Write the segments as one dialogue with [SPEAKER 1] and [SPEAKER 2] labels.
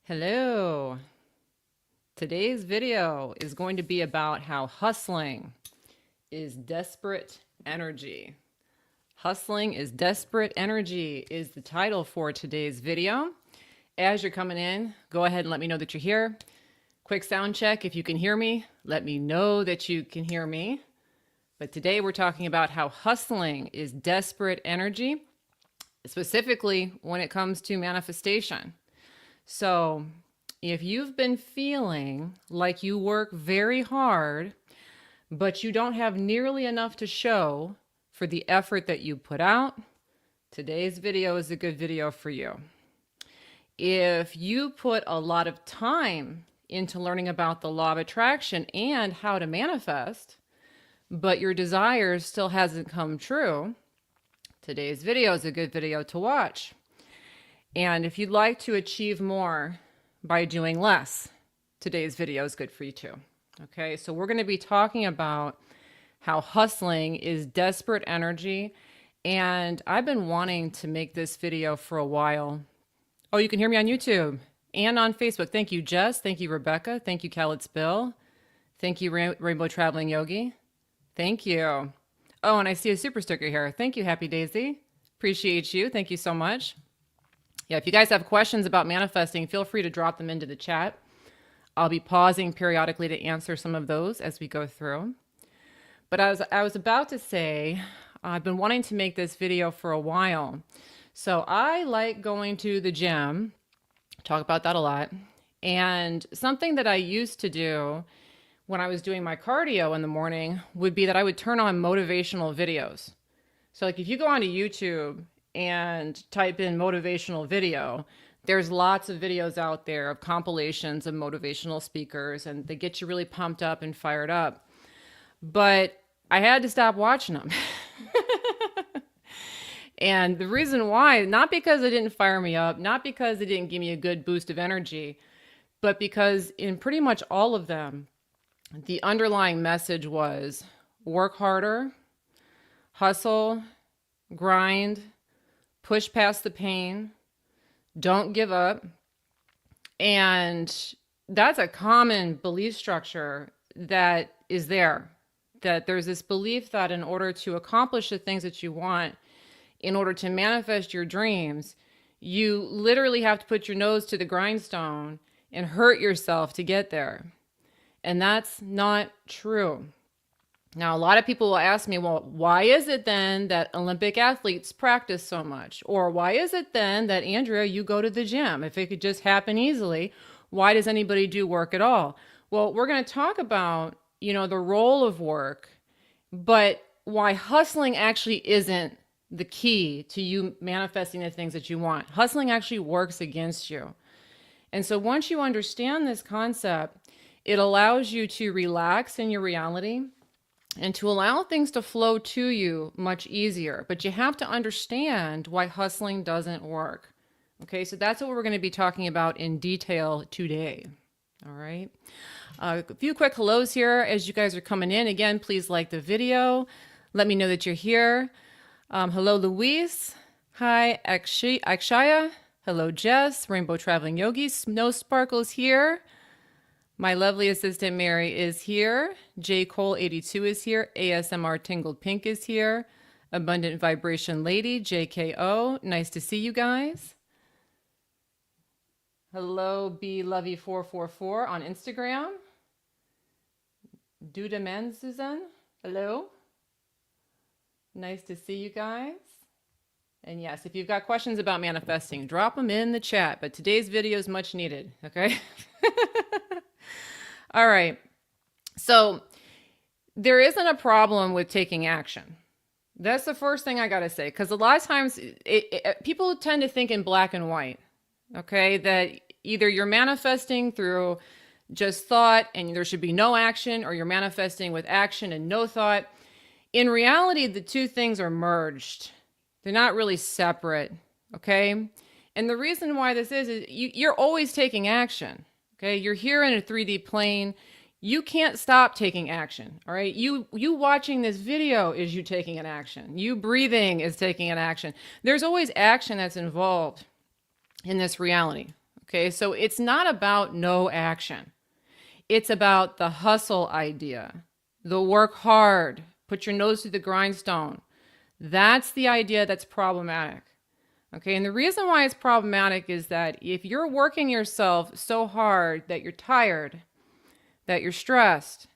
[SPEAKER 1] Hello. Today's video is going to be about how hustling is desperate energy. Hustling is desperate energy is the title for today's video. As you're coming in, go ahead and let me know that you're here. Quick sound check. If you can hear me, let me know that you can hear me. But today we're talking about how hustling is desperate energy, specifically when it comes to manifestation. So if you've been feeling like you work very hard, but you don't have nearly enough to show for the effort that you put out, today's video is a good video for you. If you put a lot of time into learning about the law of attraction and how to manifest, but your desire still hasn't come true, today's video is a good video to watch. And if you'd like to achieve more by doing less, today's video is good for you too. Okay, so we're going to be talking about how hustling is desperate energy. And I've been wanting to make this video for a while. Oh, you can hear me on YouTube and on Facebook. Thank you, Jess. Thank you, Rebecca. Thank you, Khaled's Bill. Thank you, Rainbow Traveling Yogi. Thank you. Oh, and I see a super sticker here. Thank you, Happy Daisy. Appreciate you. Thank you so much. Yeah, if you guys have questions about manifesting, feel free to drop them into the chat. I'll be pausing periodically to answer some of those as we go through. But as I was about to say, I've been wanting to make this video for a while. So I like going to the gym, talk about that a lot. And something that I used to do when I was doing my cardio in the morning would be that I would turn on motivational videos. So like if you go onto YouTube and type in motivational video, there's lots of videos out there of compilations of motivational speakers, and they get you really pumped up and fired up. But I had to stop watching them. And the reason why, not because it didn't fire me up, not because it didn't give me a good boost of energy, but because in pretty much all of them, the underlying message was work harder, hustle, grind, push past the pain, don't give up. And that's a common belief structure that is there, that there's this belief that in order to accomplish the things that you want, in order to manifest your dreams, you literally have to put your nose to the grindstone and hurt yourself to get there. And that's not true. Now, a lot of people will ask me, well, why is it then that Olympic athletes practice so much? Or why is it then that, Andrea, you go to the gym? If it could just happen easily, why does anybody do work at all? Well, we're going to talk about, the role of work, but why hustling actually isn't the key to you manifesting the things that you want. Hustling actually works against you. And so once you understand this concept, it allows you to relax in your reality and to allow things to flow to you much easier. But you have to understand why hustling doesn't work. Okay, so that's what we're going to be talking about in detail today. All right. A few quick hellos here as you guys are coming in. Again, please like the video. Let me know that you're here. Hello, Luis. Hi, Akshaya. Hello, Jess. Rainbow Traveling Yogi. Snow Sparkles here. My lovely assistant Mary is here. J. Cole 82 is here. ASMR Tingled Pink is here. Abundant Vibration Lady, JKO. Nice to see you guys. Hello, B Lovey 444 on Instagram. Duda Men Susan. Hello. Nice to see you guys. And yes, if you've got questions about manifesting, drop them in the chat. But today's video is much needed, okay? All right. So there isn't a problem with taking action. That's the first thing I got to say, because a lot of times people tend to think in black and white, okay? That either you're manifesting through just thought and there should be no action, or you're manifesting with action and no thought. In reality, the two things are merged. They're not really separate, okay? And the reason why this is you're always taking action. Okay, you're here in a 3D plane. You can't stop taking action, all right? You watching this video is you taking an action. You breathing is taking an action. There's always action that's involved in this reality, Okay, so it's not about no action. It's about the hustle idea, the work hard, put your nose to the grindstone. That's the idea that's problematic. Okay, and the reason why it's problematic is that if you're working yourself so hard that you're tired, that you're stressed,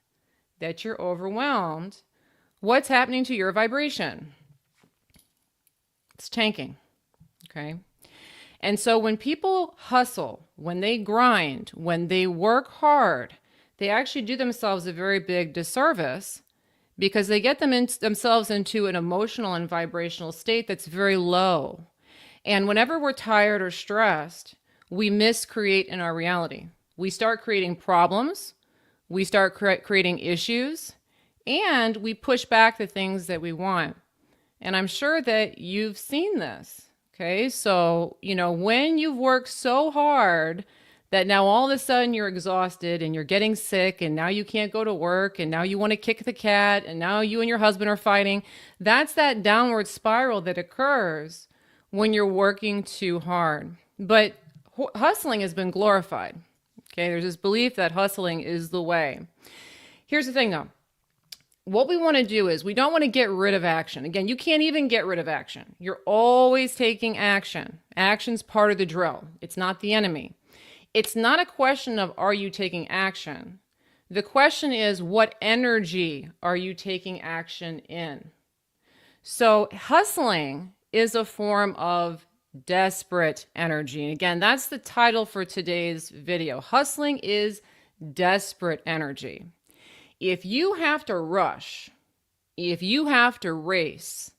[SPEAKER 1] that you're overwhelmed, what's happening to your vibration? It's tanking. Okay. And so when people hustle, when they grind, when they work hard, they actually do themselves a very big disservice because they get themselves into an emotional and vibrational state that's very low. And whenever we're tired or stressed, we miscreate in our reality. We start creating problems, we start creating issues, and we push back the things that we want. And I'm sure that you've seen this. Okay, so, when you've worked so hard that now all of a sudden you're exhausted and you're getting sick and now you can't go to work and now you want to kick the cat and now you and your husband are fighting, that's that downward spiral that occurs when you're working too hard. But hustling has been glorified. Okay, there's this belief that hustling is the way. Here's the thing though. What we want to do is we don't want to get rid of action. Again, you can't even get rid of action. You're always taking action. Action's part of the drill. It's not the enemy. It's not a question of are you taking action? The question is what energy are you taking action in? So hustling is a form of desperate energy. And again, that's the title for today's video. Hustling is desperate energy. If you have to rush, if you have to race,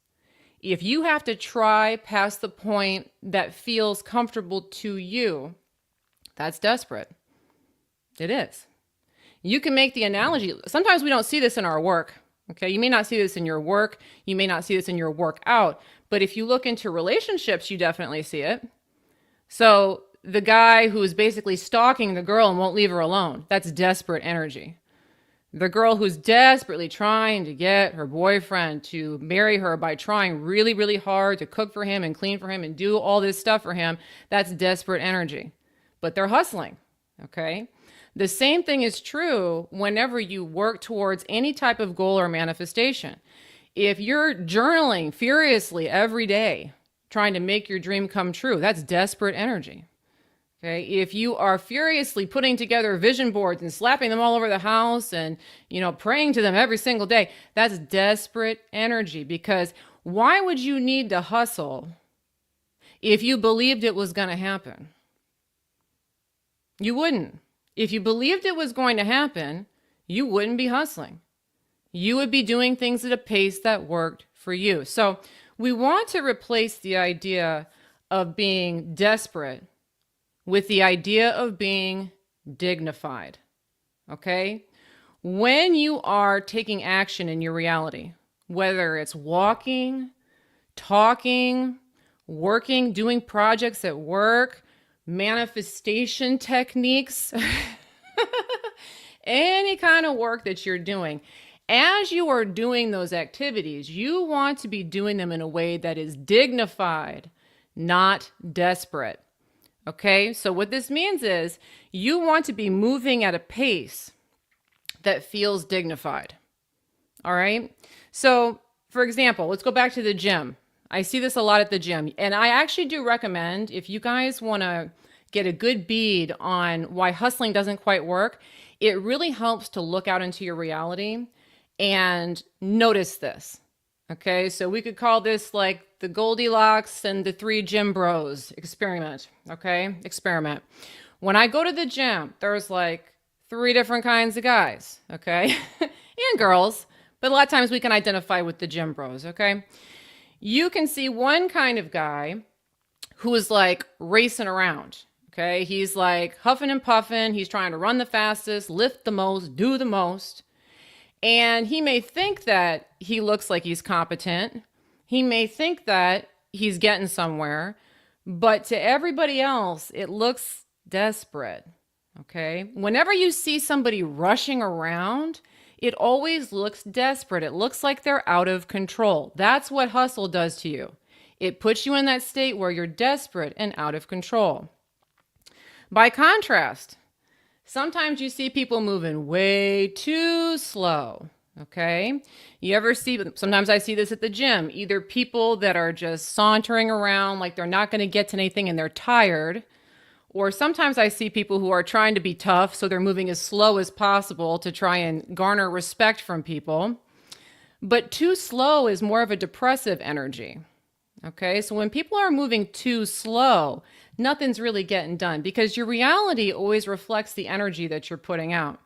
[SPEAKER 1] if you have to try past the point that feels comfortable to you, that's desperate. It is. You can make the analogy. Sometimes we don't see this in our work. Okay, you may not see this in your work. You may not see this in your workout. But if you look into relationships, you definitely see it. So the guy who's basically stalking the girl and won't leave her alone, that's desperate energy. The girl who's desperately trying to get her boyfriend to marry her by trying really, really hard to cook for him and clean for him and do all this stuff for him, that's desperate energy. But they're hustling, okay? The same thing is true whenever you work towards any type of goal or manifestation. If you're journaling furiously every day, trying to make your dream come true, that's desperate energy. Okay, if you are furiously putting together vision boards and slapping them all over the house and, praying to them every single day, that's desperate energy. Because why would you need to hustle if you believed it was going to happen? You wouldn't. If you believed it was going to happen, you wouldn't be hustling. You would be doing things at a pace that worked for you. So we want to replace the idea of being desperate with the idea of being dignified, okay? When you are taking action in your reality, whether it's walking, talking, working, doing projects at work, manifestation techniques, any kind of work that you're doing, as you are doing those activities, you want to be doing them in a way that is dignified, not desperate. Okay, so what this means is you want to be moving at a pace that feels dignified. All right, so for example, let's go back to the gym. I see this a lot at the gym, and I actually do recommend if you guys want to get a good bead on why hustling doesn't quite work, it really helps to look out into your reality and notice this. Okay, so we could call this like the Goldilocks and the 3 gym bros experiment. Okay, experiment. When I go to the gym, there's like 3 different kinds of guys. Okay, and girls, but a lot of times we can identify with the gym bros. Okay, you can see one kind of guy who is like racing around. Okay, he's like huffing and puffing. He's trying to run the fastest, lift the most, do the most. And he may think that he looks like he's competent. He may think that he's getting somewhere, but to everybody else, it looks desperate. Okay. Whenever you see somebody rushing around, it always looks desperate. It looks like they're out of control. That's what hustle does to you. It puts you in that state where you're desperate and out of control. By contrast, sometimes you see people moving way too slow. Okay. You ever see, sometimes I see this at the gym, either people that are just sauntering around like they're not going to get to anything and they're tired. Or sometimes I see people who are trying to be tough, so they're moving as slow as possible to try and garner respect from people. But too slow is more of a depressive energy. Okay, so when people are moving too slow, nothing's really getting done because your reality always reflects the energy that you're putting out.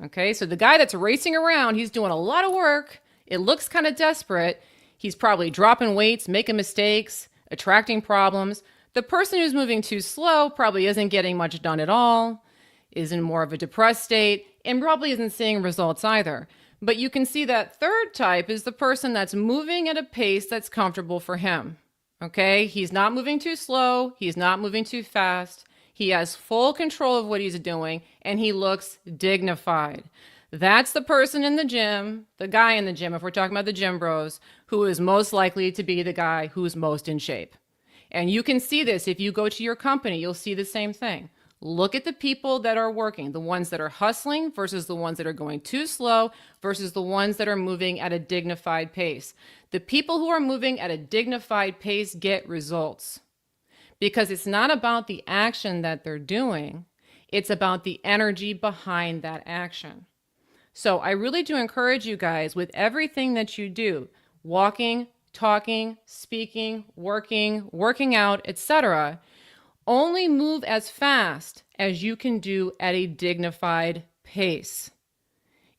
[SPEAKER 1] Okay, so the guy that's racing around, he's doing a lot of work. It looks kind of desperate. He's probably dropping weights, making mistakes, attracting problems. The person who's moving too slow probably isn't getting much done at all, is in more of a depressed state, and probably isn't seeing results either. But you can see that third type is the person that's moving at a pace that's comfortable for him. Okay, he's not moving too slow, he's not moving too fast. He has full control of what he's doing, and he looks dignified. That's the person in the gym, the guy in the gym, if we're talking about the gym bros, who is most likely to be the guy who's most in shape. And you can see this if you go to your company, you'll see the same thing. Look at the people that are working, the ones that are hustling versus the ones that are going too slow versus the ones that are moving at a dignified pace. The people who are moving at a dignified pace get results because it's not about the action that they're doing. It's about the energy behind that action. So I really do encourage you guys with everything that you do, walking, talking, speaking, working out, etc., only move as fast as you can do at a dignified pace.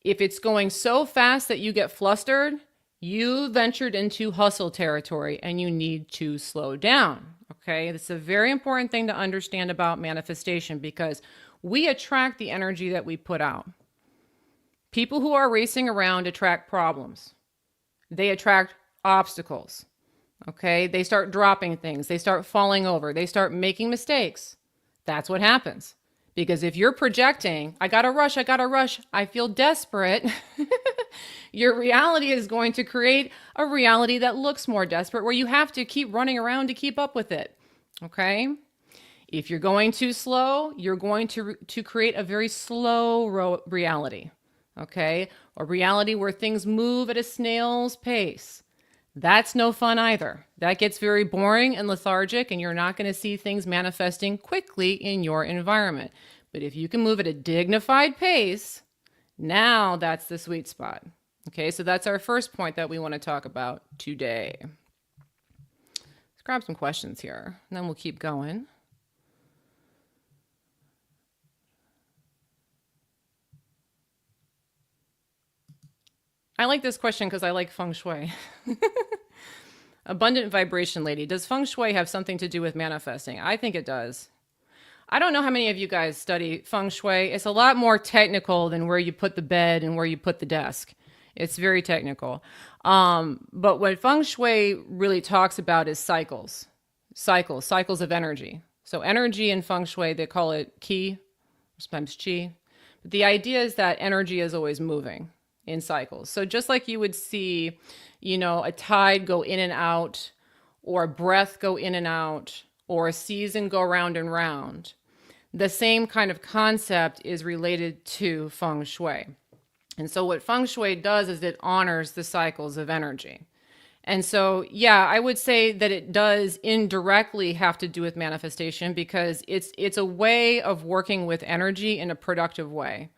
[SPEAKER 1] If it's going so fast that you get flustered, you ventured into hustle territory and you need to slow down. Okay, this is a very important thing to understand about manifestation because we attract the energy that we put out. People who are racing around attract problems. They attract obstacles. Okay, they start dropping things, they start falling over, they start making mistakes. That's what happens. Because if you're projecting, I gotta rush, I feel desperate, your reality is going to create a reality that looks more desperate where you have to keep running around to keep up with it. Okay? If you're going too slow, you're going to create a very slow reality. Okay? A reality where things move at a snail's pace. That's no fun either. That gets very boring and lethargic, and you're not going to see things manifesting quickly in your environment. But if you can move at a dignified pace, now that's the sweet spot. Okay, so that's our first point that we want to talk about today. Let's grab some questions here, and then we'll keep going. I like this question because I like feng shui. Abundant vibration lady. Does feng shui have something to do with manifesting? I think it does. I don't know how many of you guys study feng shui. It's a lot more technical than where you put the bed and where you put the desk. It's very technical. But what feng shui really talks about is cycles of energy. So energy in feng shui, they call it qi, sometimes chi. But the idea is that energy is always moving in cycles. So just like you would see, a tide go in and out, or a breath go in and out, or a season go round and round, the same kind of concept is related to feng shui. And so what feng shui does is it honors the cycles of energy. And so, yeah, I would say that it does indirectly have to do with manifestation because it's a way of working with energy in a productive way.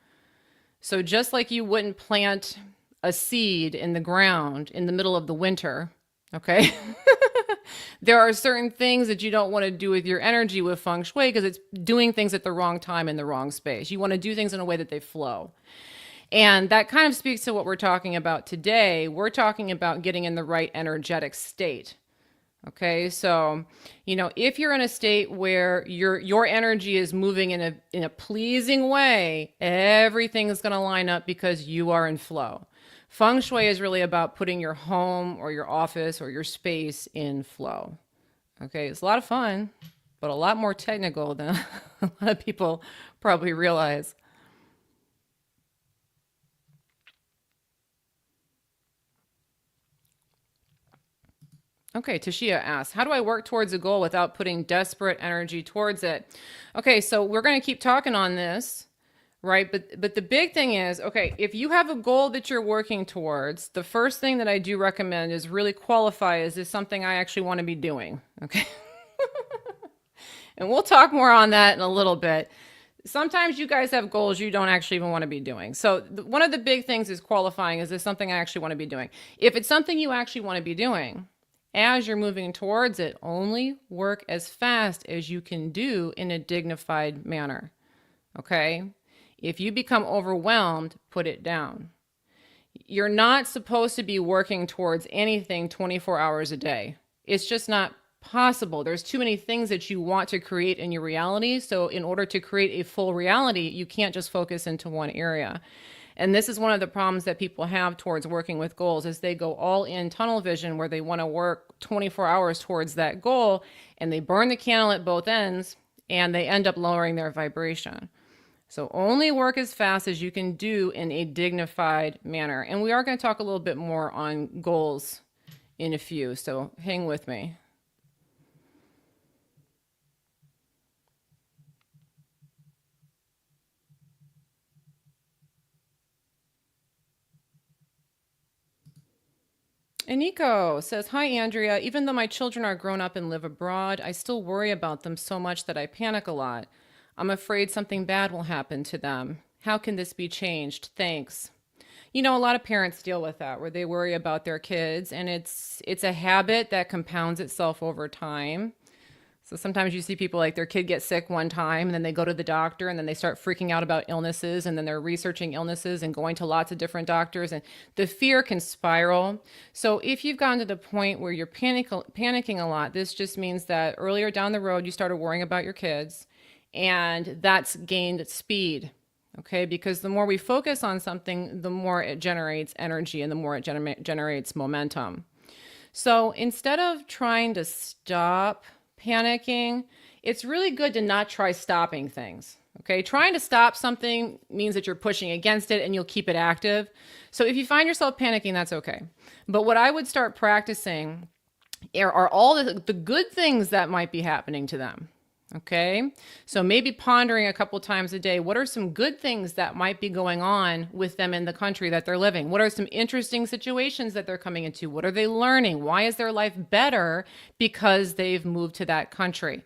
[SPEAKER 1] So just like you wouldn't plant a seed in the ground in the middle of the winter, okay? There are certain things that you don't want to do with your energy with feng shui because it's doing things at the wrong time in the wrong space. You want to do things in a way that they flow. And that kind of speaks to what we're talking about today. We're talking about getting in the right energetic state. Okay, so, if you're in a state where your energy is moving in a pleasing way, everything is going to line up because you are in flow. Feng shui is really about putting your home or your office or your space in flow. Okay, it's a lot of fun, but a lot more technical than a lot of people probably realize. Okay, Tashia asks, how do I work towards a goal without putting desperate energy towards it? Okay, so we're going to keep talking on this, right? But the big thing is, okay, if you have a goal that you're working towards, the first thing that I do recommend is really qualify, is this something I actually want to be doing? Okay. And we'll talk more on that in a little bit. Sometimes you guys have goals you don't actually even want to be doing. So one of the big things is qualifying, is this something I actually want to be doing? If it's something you actually want to be doing, as you're moving towards it, only work as fast as you can do in a dignified manner. Okay? If you become overwhelmed, put it down. You're not supposed to be working towards anything 24 hours a day. It's just not possible. There's too many things that you want to create in your reality. So in order to create a full reality, you can't just focus into one area. And this is one of the problems that people have towards working with goals, is they go all in tunnel vision, where they want to work 24 hours towards that goal, and they burn the candle at both ends, and they end up lowering their vibration. So only work as fast as you can do in a dignified manner. And we are going to talk a little bit more on goals in a few, so hang with me. And Nico says, hi, Andrea. Even though my children are grown up and live abroad, I still worry about them so much that I panic a lot. I'm afraid something bad will happen to them. How can this be changed? Thanks. You know, a lot of parents deal with that, where they worry about their kids, and it's a habit that compounds itself over time. So sometimes you see people, like, their kid gets sick one time and then they go to the doctor and then they start freaking out about illnesses, and then they're researching illnesses and going to lots of different doctors, and the fear can spiral. So if you've gotten to the point where you're panicking a lot, this just means that earlier down the road you started worrying about your kids, and that's gained speed. Okay, because the more we focus on something, the more it generates energy and the more it generates momentum. So instead of trying to stop panicking, it's really good to not try stopping things. Okay, trying to stop something means that you're pushing against it and you'll keep it active. So if you find yourself panicking, that's okay. But what I would start practicing are all the good things that might be happening to them. Okay, so maybe pondering a couple times a day, what are some good things that might be going on with them in the country that they're living? What are some interesting situations that they're coming into? What are they learning? Why is their life better because they've moved to that country?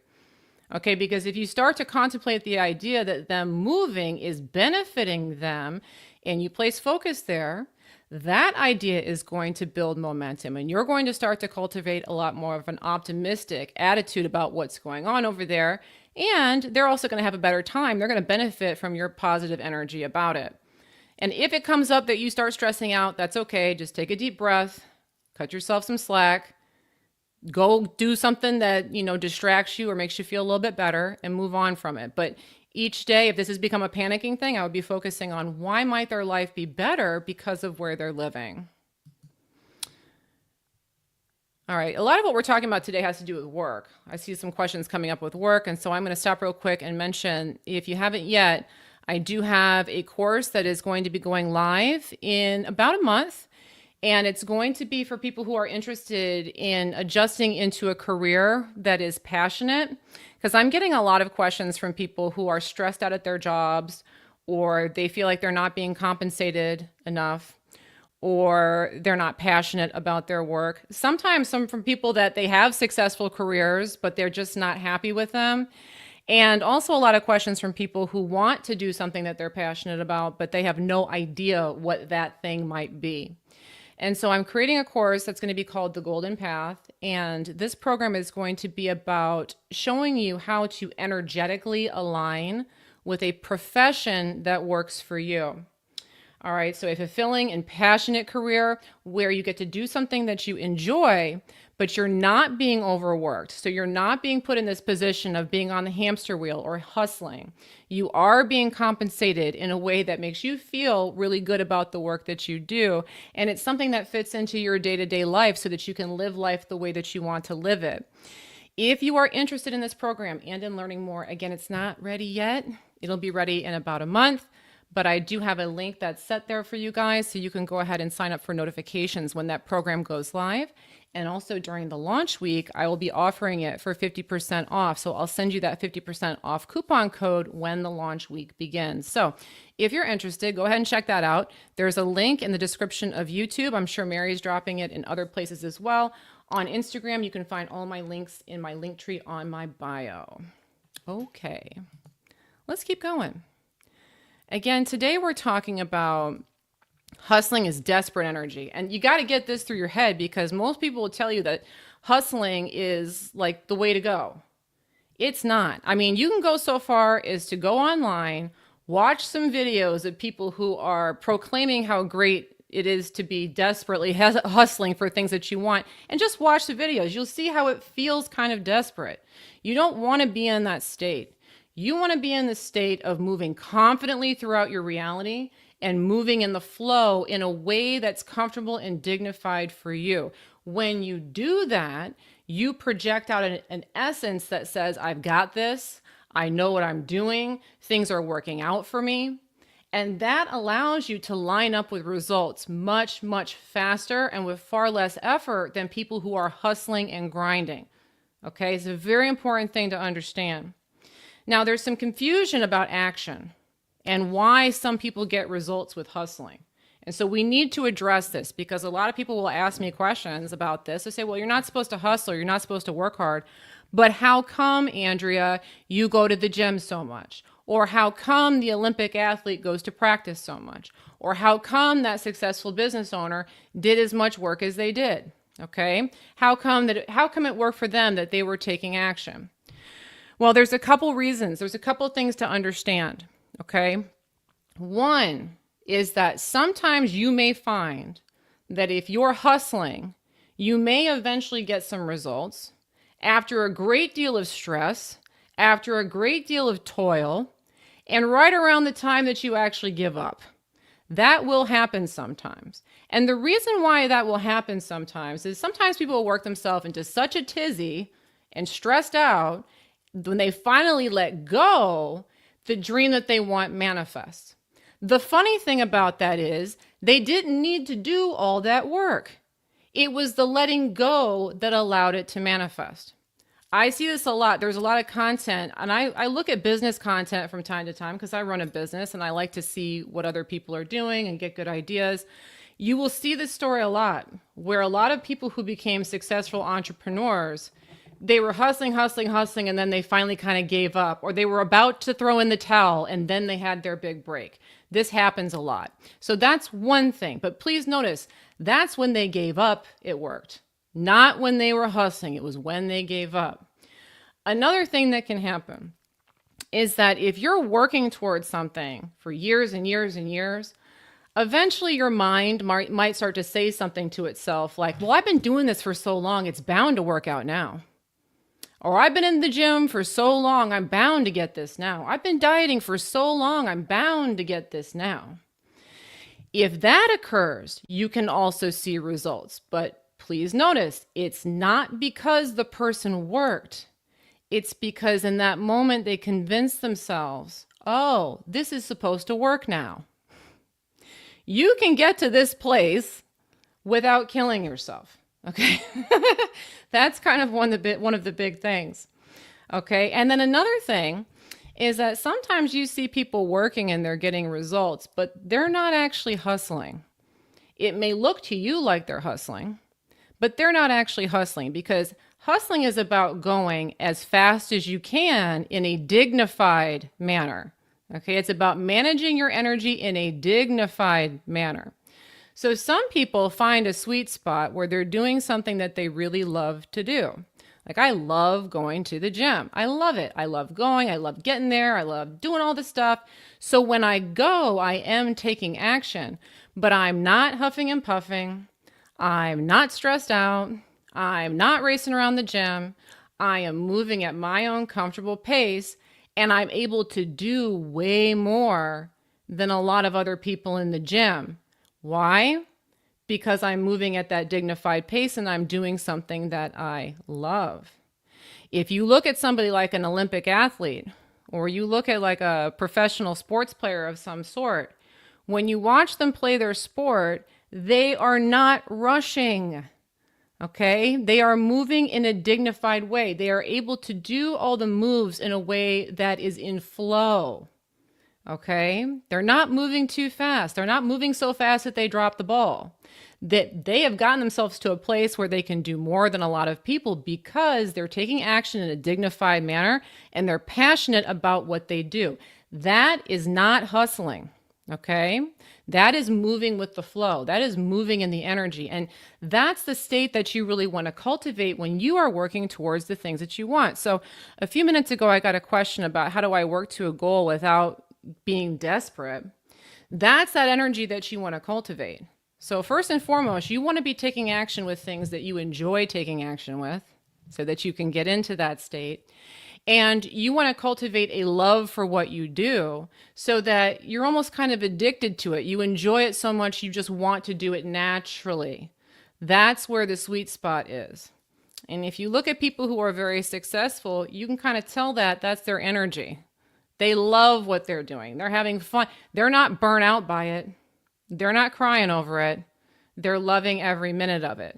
[SPEAKER 1] Okay, because if you start to contemplate the idea that them moving is benefiting them, and you place focus there, that idea is going to build momentum, and you're going to start to cultivate a lot more of an optimistic attitude about what's going on over there. And they're also going to have a better time. They're going to benefit from your positive energy about it. And if it comes up that you start stressing out, that's okay. Just take a deep breath, cut yourself some slack, go do something that, distracts you or makes you feel a little bit better, and move on from it. But each day, if this has become a panicking thing, I would be focusing on why might their life be better because of where they're living. All right, a lot of what we're talking about today has to do with work. I see some questions coming up with work, and so I'm going to stop real quick and mention, if you haven't yet, I do have a course that is going to be going live in about a month. And it's going to be for people who are interested in adjusting into a career that is passionate. Because I'm getting a lot of questions from people who are stressed out at their jobs, or they feel like they're not being compensated enough, or they're not passionate about their work. Sometimes some from people that they have successful careers, but they're just not happy with them. And also a lot of questions from people who want to do something that they're passionate about, but they have no idea what that thing might be. And so I'm creating a course that's going to be called The Golden Path. And this program is going to be about showing you how to energetically align with a profession that works for you. All right, so a fulfilling and passionate career where you get to do something that you enjoy, but you're not being overworked. So you're not being put in this position of being on the hamster wheel or hustling. You are being compensated in a way that makes you feel really good about the work that you do. And it's something that fits into your day-to-day life so that you can live life the way that you want to live it. If you are interested in this program and in learning more, again, it's not ready yet. It'll be ready in about a month. but I do have a link that's set there for you guys, so you can go ahead and sign up for notifications when that program goes live. And also during the launch week, I will be offering it for 50% off. So I'll send you that 50% off coupon code when the launch week begins. So if you're interested, go ahead and check that out. There's a link in the description of YouTube. I'm sure Mary's dropping it in other places as well. On Instagram, you can find all my links in my link tree on my bio. Okay, let's keep going. Again, today we're talking about hustling is desperate energy. And you got to get this through your head, because most people will tell you that hustling is like the way to go. It's not. I mean, you can go so far as to go online, watch some videos of people who are proclaiming how great it is to be desperately hustling for things that you want, and just watch the videos. You'll see how it feels kind of desperate. You don't want to be in that state. You want to be in the state of moving confidently throughout your reality and moving in the flow in a way that's comfortable and dignified for you. When you do that, you project out an essence that says, I've got this, I know what I'm doing, things are working out for me. And that allows you to line up with results much, much faster and with far less effort than people who are hustling and grinding. Okay, it's a very important thing to understand. Now, there's some confusion about action and why some people get results with hustling. And so we need to address this, because a lot of people will ask me questions about this. They say, well, you're not supposed to hustle, you're not supposed to work hard, but how come, Andrea, you go to the gym so much? Or how come the Olympic athlete goes to practice so much? Or how come that successful business owner did as much work as they did? Okay? How come it worked for them that they were taking action? Well, there's a couple reasons. There's a couple things to understand, okay? One is that sometimes you may find that if you're hustling, you may eventually get some results after a great deal of stress, after a great deal of toil, and right around the time that you actually give up. That will happen sometimes. And the reason why that will happen sometimes is sometimes people will work themselves into such a tizzy and stressed out, when they finally let go, the dream that they want manifests. The funny thing about that is they didn't need to do all that work. It was the letting go that allowed it to manifest. I see this a lot. There's a lot of content, and I look at business content from time to time because I run a business and I like to see what other people are doing and get good ideas. You will see this story a lot, where a lot of people who became successful entrepreneurs, they were hustling, and then they finally kind of gave up, or they were about to throw in the towel, and then they had their big break. This happens a lot. So that's one thing. But please notice, that's when they gave up, it worked. Not when they were hustling. It was when they gave up. Another thing that can happen is that if you're working towards something for years and years and years, eventually your mind might start to say something to itself like, well, I've been doing this for so long, it's bound to work out now. Or I've been in the gym for so long, I'm bound to get this now. I've been dieting for so long, I'm bound to get this now. If that occurs, you can also see results. But please notice, it's not because the person worked. It's because in that moment they convinced themselves, oh, this is supposed to work now. You can get to this place without killing yourself. Okay, that's kind of one of the big things. Okay, and then another thing is that sometimes you see people working and they're getting results, but they're not actually hustling. It may look to you like they're hustling, but they're not actually hustling, because hustling is about going as fast as you can in a dignified manner. Okay, it's about managing your energy in a dignified manner. So some people find a sweet spot where they're doing something that they really love to do. Like, I love going to the gym. I love it. I love going. I love getting there. I love doing all the stuff. So when I go, I am taking action, but I'm not huffing and puffing. I'm not stressed out. I'm not racing around the gym. I am moving at my own comfortable pace, and I'm able to do way more than a lot of other people in the gym. Why? Because I'm moving at that dignified pace and I'm doing something that I love. If you look at somebody like an Olympic athlete, or you look at like a professional sports player of some sort, when you watch them play their sport, they are not rushing. Okay? They are moving in a dignified way. They are able to do all the moves in a way that is in flow. Okay? They're not moving too fast. They're not moving so fast that they drop the ball. That they have gotten themselves to a place where they can do more than a lot of people because they're taking action in a dignified manner and they're passionate about what they do. That is not hustling. Okay? That is moving with the flow. That is moving in the energy. And that's the state that you really want to cultivate when you are working towards the things that you want. So a few minutes ago, I got a question about how do I work to a goal without being desperate. That's that energy that you want to cultivate. So first and foremost, you want to be taking action with things that you enjoy taking action with so that you can get into that state. And you want to cultivate a love for what you do so that you're almost kind of addicted to it. You enjoy it so much, you just want to do it naturally. That's where the sweet spot is. And if you look at people who are very successful, you can kind of tell that that's their energy. They love what they're doing. They're having fun. They're not burnt out by it. They're not crying over it. They're loving every minute of it.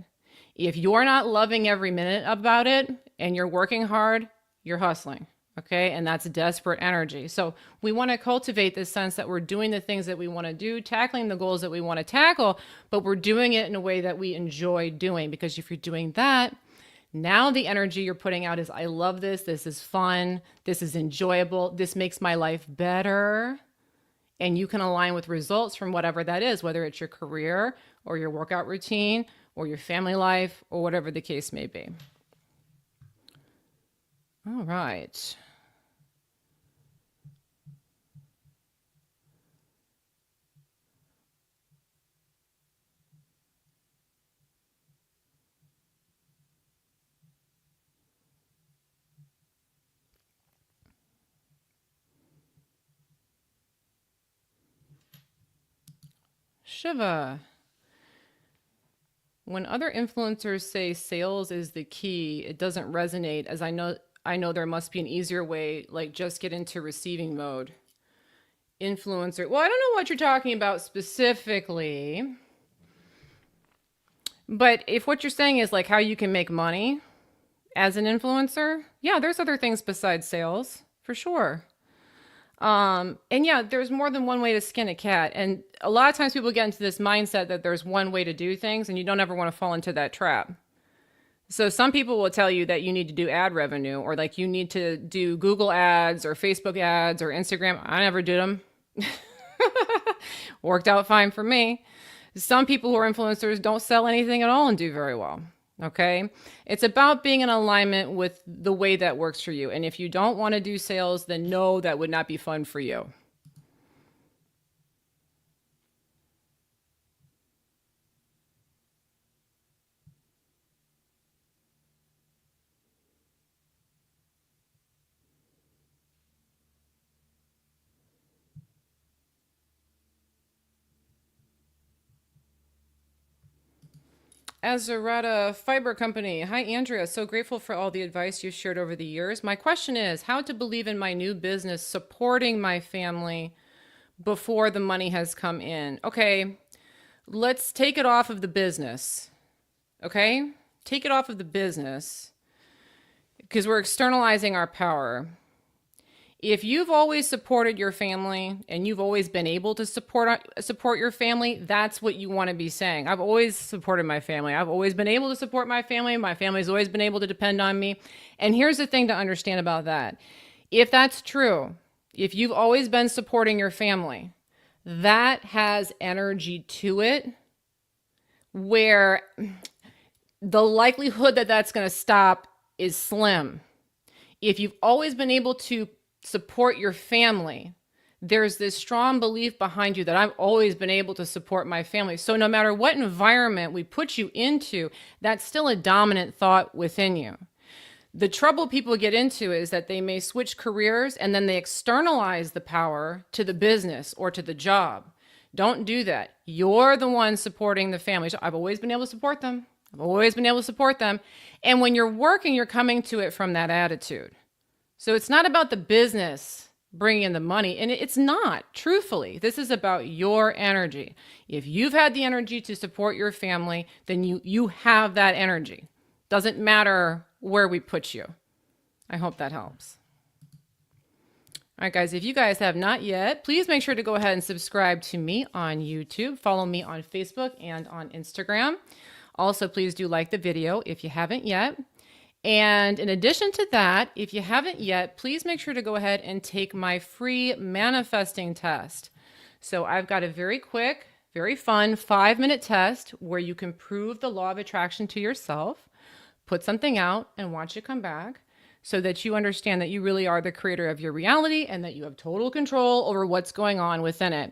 [SPEAKER 1] If you're not loving every minute about it and you're working hard, you're hustling. Okay. And that's desperate energy. So we want to cultivate this sense that we're doing the things that we want to do, tackling the goals that we want to tackle, but we're doing it in a way that we enjoy doing. Because if you're doing that, now the energy you're putting out is, I love this. This is fun. This is enjoyable. This makes my life better. And you can align with results from whatever that is, whether it's your career or your workout routine or your family life or whatever the case may be. All right. Shiva. When other influencers say sales is the key, it doesn't resonate, as I know there must be an easier way, like just get into receiving mode. Influencer. Well, I don't know what you're talking about specifically. But if what you're saying is like how you can make money as an influencer, yeah, there's other things besides sales, for sure. And yeah, there's more than one way to skin a cat. And a lot of times people get into this mindset that there's one way to do things and you don't ever want to fall into that trap. So some people will tell you that you need to do ad revenue or like you need to do Google ads or Facebook ads or Instagram. I never did them. Worked out fine for me. Some people who are influencers don't sell anything at all and do very well. Okay. It's about being in alignment with the way that works for you. And if you don't want to do sales, then no, that would not be fun for you. Azarata Fiber Company. Hi, Andrea. So grateful for all the advice you've shared over the years. My question is how to believe in my new business supporting my family before the money has come in. Okay, let's take it off of the business. Okay? Take it off of the business because we're externalizing our power. If you've always supported your family and you've always been able to support your family, that's what you want to be saying. I've always supported my family. I've always been able to support my family. My family's always been able to depend on me. And here's the thing to understand about that. If that's true, if you've always been supporting your family, that has energy to it where the likelihood that that's going to stop is slim. If you've always been able to support your family, there's this strong belief behind you that I've always been able to support my family. So no matter what environment we put you into, that's still a dominant thought within you. The trouble people get into is that they may switch careers and then they externalize the power to the business or to the job. Don't do that. You're the one supporting the family. So I've always been able to support them. I've always been able to support them. And when you're working, you're coming to it from that attitude. So it's not about the business bringing in the money, and it's not, truthfully. This is about your energy. If you've had the energy to support your family, then you have that energy. Doesn't matter where we put you. I hope that helps. All right, guys, if you guys have not yet, please make sure to go ahead and subscribe to me on YouTube. Follow me on Facebook and on Instagram. Also, please do like the video if you haven't yet. And in addition to that, if you haven't yet, please make sure to go ahead and take my free manifesting test. So I've got a very quick, very fun 5-minute test where you can prove the law of attraction to yourself, put something out and watch it come back so that you understand that you really are the creator of your reality and that you have total control over what's going on within it.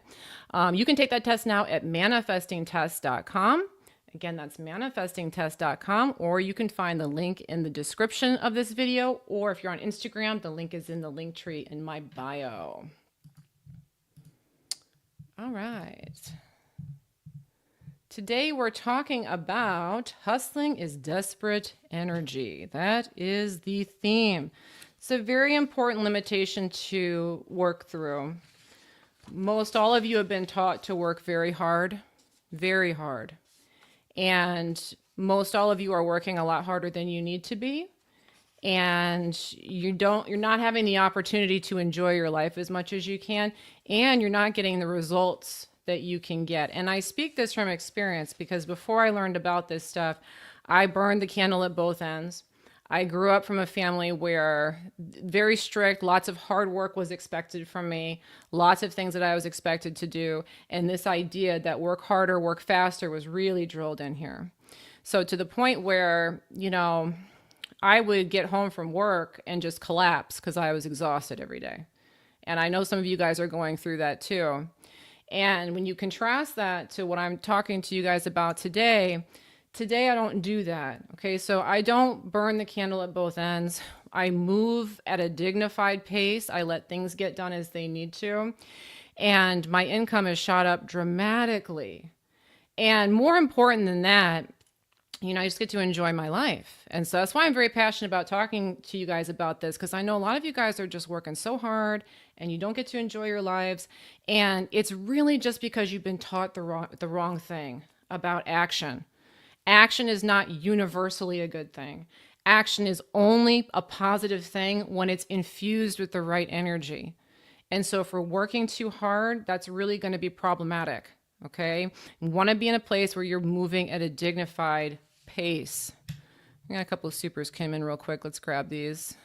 [SPEAKER 1] You can take that test now at manifestingtest.com. Again, that's manifestingtest.com, or you can find the link in the description of this video, or if you're on Instagram, the link is in the link tree in my bio. All right. Today we're talking about hustling is desperate energy. That is the theme. It's a very important limitation to work through. Most all of you have been taught to work very hard, very hard. And most all of you are working a lot harder than you need to be. And you're not having the opportunity to enjoy your life as much as you can. And you're not getting the results that you can get. And I speak this from experience because before I learned about this stuff, I burned the candle at both ends. I grew up from a family where very strict, lots of hard work was expected from me, lots of things that I was expected to do. And this idea that work harder, work faster was really drilled in here. So to the point where, I would get home from work and just collapse because I was exhausted every day. And I know some of you guys are going through that too. And when you contrast that to what I'm talking to you guys about today I don't do that. Okay. So I don't burn the candle at both ends. I move at a dignified pace. I let things get done as they need to. And my income has shot up dramatically. And more important than that, I just get to enjoy my life. And so that's why I'm very passionate about talking to you guys about this, because I know a lot of you guys are just working so hard and you don't get to enjoy your lives. And it's really just because you've been taught the wrong thing about action. Action is not universally a good thing. Action is only a positive thing when it's infused with the right energy. And so if we're working too hard, that's really going to be problematic. Okay. You want to be in a place where you're moving at a dignified pace. I got a couple of supers came in real quick. Let's grab these.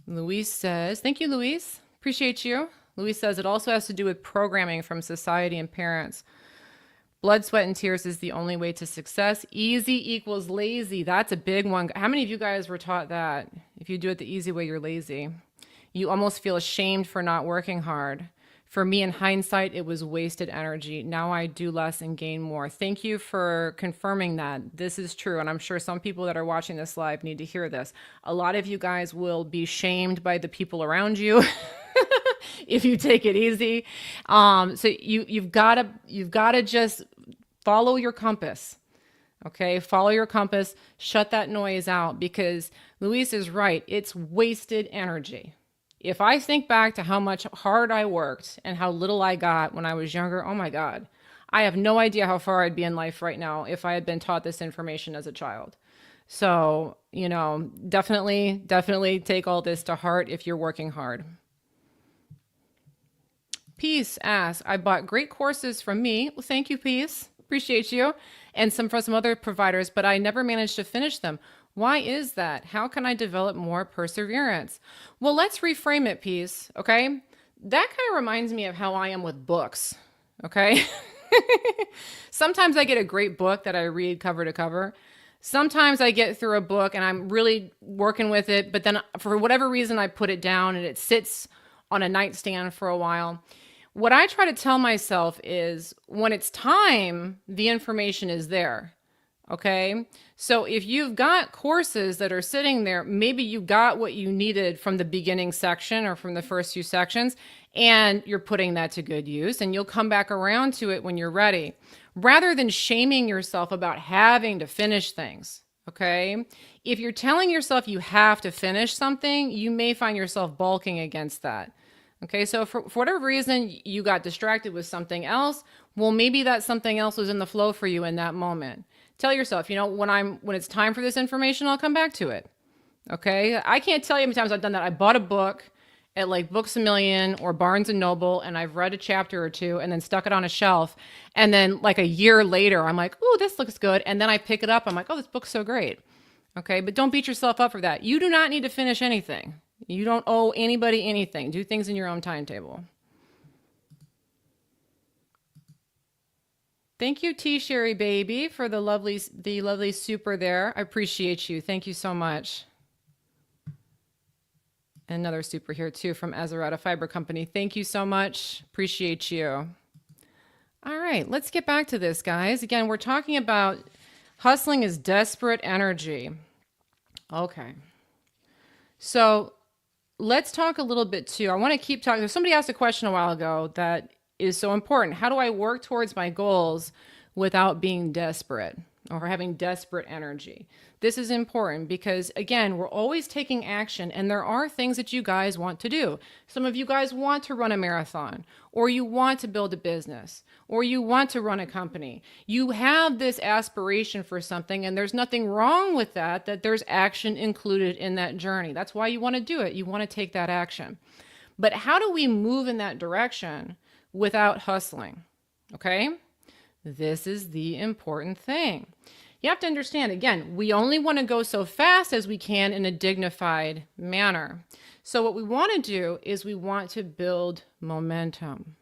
[SPEAKER 1] Luis says, thank you, Luis. Appreciate you. Luis says it also has to do with programming from society and parents. Blood, sweat, and tears is the only way to success. Easy equals lazy. That's a big one. How many of you guys were taught that? If you do it the easy way, you're lazy. You almost feel ashamed for not working hard. For me, in hindsight, it was wasted energy. Now I do less and gain more. Thank you for confirming that. This is true. And I'm sure some people that are watching this live need to hear this. A lot of you guys will be shamed by the people around you if you take it easy. So you've got to just follow your compass. Okay, follow your compass, shut that noise out, because Luis is right. It's wasted energy. If I think back to how much hard I worked and how little I got when I was younger, oh my God, I have no idea how far I'd be in life right now if I had been taught this information as a child. So, definitely take all this to heart if you're working hard. Peace asks, I bought great courses from me. Well, thank you, Peace. Appreciate you. And some from some other providers, but I never managed to finish them. Why is that? How can I develop more perseverance? Well, let's reframe it, Peace. Okay. That kind of reminds me of how I am with books. Okay. Sometimes I get a great book that I read cover to cover. Sometimes I get through a book and I'm really working with it, but then for whatever reason, I put it down and it sits on a nightstand for a while. What I try to tell myself is when it's time, the information is there. Okay. So if you've got courses that are sitting there, maybe you got what you needed from the beginning section or from the first few sections, and you're putting that to good use, and you'll come back around to it when you're ready, rather than shaming yourself about having to finish things. Okay. If you're telling yourself you have to finish something, you may find yourself balking against that. Okay. So for whatever reason, you got distracted with something else. Well, maybe that something else was in the flow for you in that moment. Tell yourself, when it's time for this information, I'll come back to it. Okay. I can't tell you how many times I've done that. I bought a book at like Books A Million or Barnes and Noble, and I've read a chapter or two and then stuck it on a shelf. And then like a year later, I'm like, oh, this looks good. And then I pick it up. I'm like, oh, this book's so great. Okay. But don't beat yourself up for that. You do not need to finish anything. You don't owe anybody anything. Do things in your own timetable. Thank you, T Sherry baby, for the lovely super there. I appreciate you. Thank you so much. Another super here too from Azarata Fiber Company. Thank you so much. Appreciate you. All right, let's get back to this, guys. Again, we're talking about hustling is desperate energy. Okay. So let's talk a little bit too. I want to keep talking. Somebody asked a question a while ago that is so important. How do I work towards my goals without being desperate or having desperate energy? This is important because, again, we're always taking action, and there are things that you guys want to do. Some of you guys want to run a marathon, or you want to build a business, or you want to run a company. You have this aspiration for something, and there's nothing wrong with that there's action included in that journey. That's why you want to do it. You want to take that action. But how do we move in that direction without hustling? Okay? This is the important thing. You have to understand, again, we only want to go so fast as we can in a dignified manner. So what we want to do is we want to build momentum.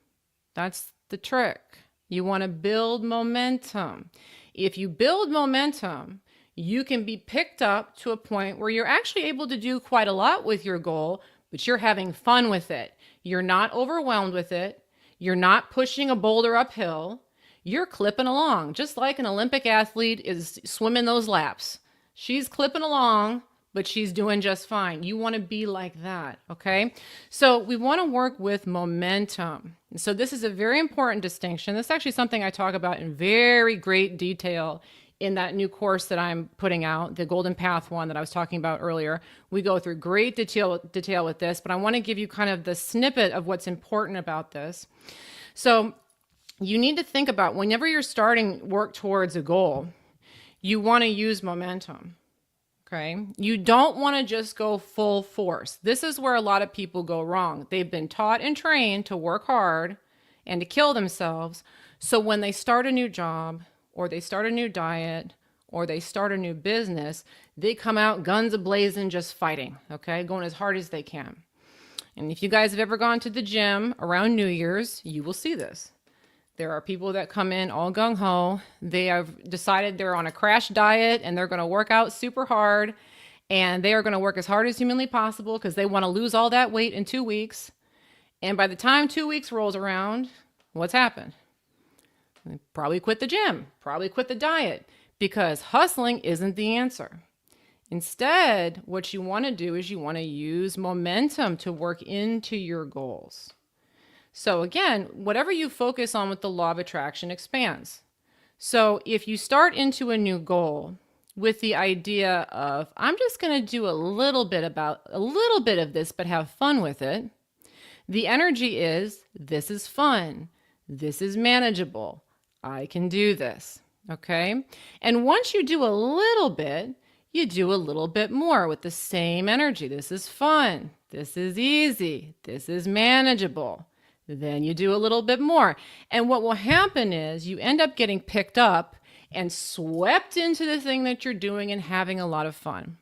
[SPEAKER 1] That's the trick. You want to build momentum. If you build momentum, you can be picked up to a point where you're actually able to do quite a lot with your goal, but you're having fun with it. You're not overwhelmed with it. You're not pushing a boulder uphill. You're clipping along, just like an Olympic athlete is swimming those laps. She's clipping along, but she's doing just fine. You want to be like that, okay? So we want to work with momentum. So this is a very important distinction. This is actually something I talk about in very great detail in that new course that I'm putting out, the Golden Path one that I was talking about earlier. We go through great detail with this, but I want to give you kind of the snippet of what's important about this. So you need to think about whenever you're starting work towards a goal, you want to use momentum. Okay. You don't want to just go full force. This is where a lot of people go wrong. They've been taught and trained to work hard and to kill themselves. So when they start a new job or they start a new diet or they start a new business, they come out guns a-blazing, just fighting. Okay. Going as hard as they can. And if you guys have ever gone to the gym around New Year's, you will see this. There are people that come in all gung-ho. They have decided they're on a crash diet and they're going to work out super hard, and they are going to work as hard as humanly possible because they want to lose all that weight in 2 weeks. And by the time 2 weeks rolls around, what's happened? They probably quit the gym, probably quit the diet, because hustling isn't the answer. Instead, what you want to do is you want to use momentum to work into your goals. So again, whatever you focus on with the law of attraction expands. So if you start into a new goal with the idea of, I'm just going to do a little bit of this, but have fun with it, the energy is, this is fun. This is manageable. I can do this. Okay. And once you do a little bit, you do a little bit more with the same energy. This is fun. This is easy. This is manageable. Then you do a little bit more. And what will happen is you end up getting picked up and swept into the thing that you're doing and having a lot of fun.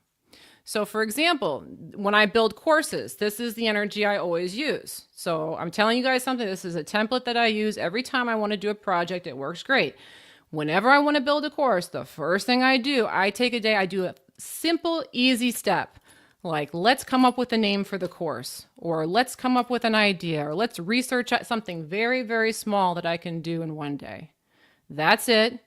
[SPEAKER 1] So for example, when I build courses, this is the energy I always use. So I'm telling you guys something. This is a template that I use every time I want to do a project. It works great. Whenever I want to build a course, the first thing I do, I take a day, I do a simple, easy step. Like, let's come up with a name for the course, or let's come up with an idea, or let's research something very, very small that I can do in one day. That's it.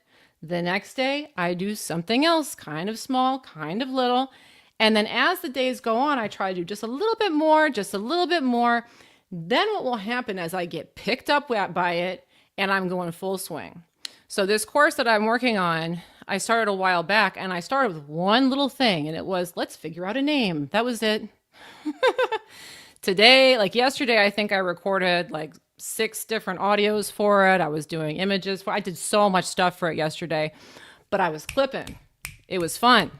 [SPEAKER 1] The next day, I do something else, kind of small, kind of little. And then as the days go on, I try to do just a little bit more, just a little bit more. Then what will happen is I get picked up by it and I'm going full swing. So this course that I'm working on, I started a while back, and I started with one little thing, and it was, let's figure out a name. That was it. Today, like yesterday, I think I recorded like 6 different audios for it. I was doing images for I did so much stuff for it yesterday, but I was clipping. It was fun.